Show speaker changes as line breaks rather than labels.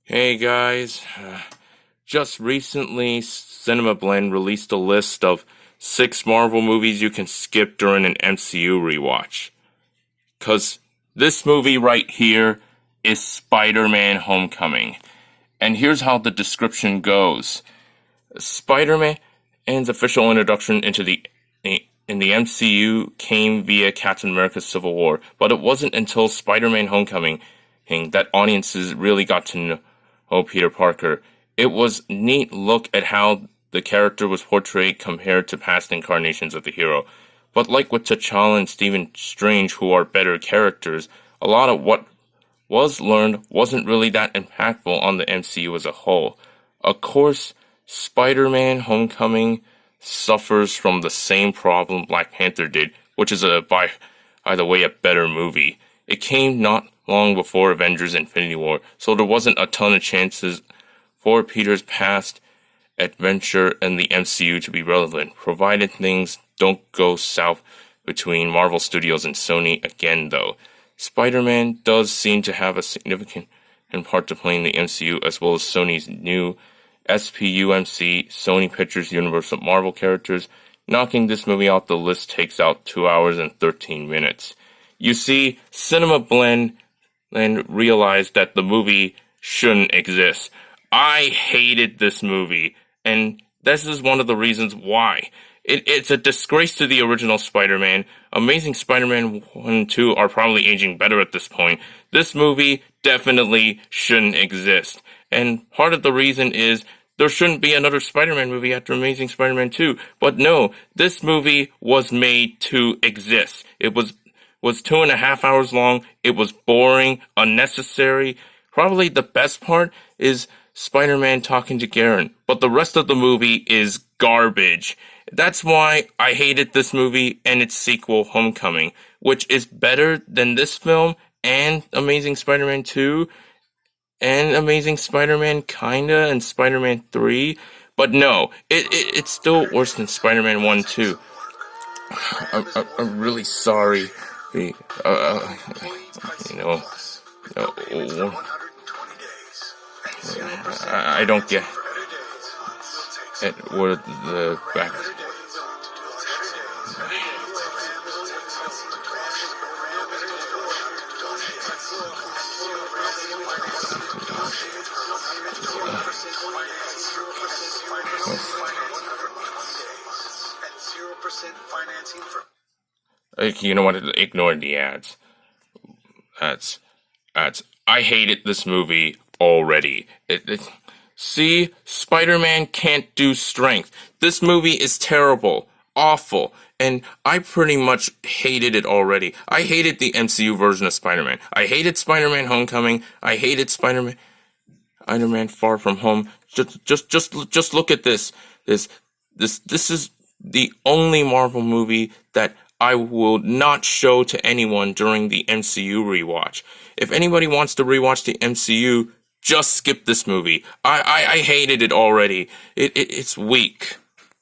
Hey guys, just recently Cinema Blend released a list of 6 Marvel movies you can skip during an MCU rewatch. Cause this movie right here is Spider-Man Homecoming. And here's how the description goes. Spider-Man's official introduction into the MCU came via Captain America's Civil War, but it wasn't until Spider-Man Homecoming that audiences really got to know Peter Parker. It was a neat look at how the character was portrayed compared to past incarnations of the hero. But like with T'Challa and Stephen Strange, who are better characters, a lot of what was learned wasn't really that impactful on the MCU as a whole. Of course, Spider-Man Homecoming suffers from the same problem Black Panther did, which is by the way a better movie. It came not long before Avengers Infinity War, so there wasn't a ton of chances for Peter's past adventure in the MCU to be relevant, provided things don't go south between Marvel Studios and Sony again though. Spider-Man does seem to have a significant part to play in the MCU, as well as Sony's new SPUMC, Sony Pictures Universe of Marvel characters. Knocking this movie out the list takes out 2 hours and 13 minutes. You see, Cinema Blend realized that the movie shouldn't exist. I hated this movie, and this is one of the reasons why. It's a disgrace to the original Spider-Man. Amazing Spider-Man 1 and 2 are probably aging better at this point. This movie definitely shouldn't exist. And part of the reason is there shouldn't be another Spider-Man movie after Amazing Spider-Man 2. But no, this movie was made to exist. It was 2.5 hours long. It was boring, unnecessary. Probably the best part is Spider-Man talking to Garen, but the rest of the movie is garbage. That's why I hated this movie and its sequel, Homecoming, which is better than this film and Amazing Spider-Man 2 and Amazing Spider-Man kinda and Spider-Man 3. But no, it's still worse than Spider-Man 1 too. I'm really sorry. You know, I don't get it. Where the back. You know what? Ignore the ads. That's. I hated this movie already. See, Spider-Man can't do strength. This movie is terrible, awful, and I pretty much hated it already. I hated the MCU version of Spider-Man. I hated Spider-Man Homecoming. I hated Spider-Man Far From Home. Just look at this. This is the only Marvel movie that I will not show to anyone during the MCU rewatch. If anybody wants to rewatch the MCU, just skip this movie. I hated it already. It's weak.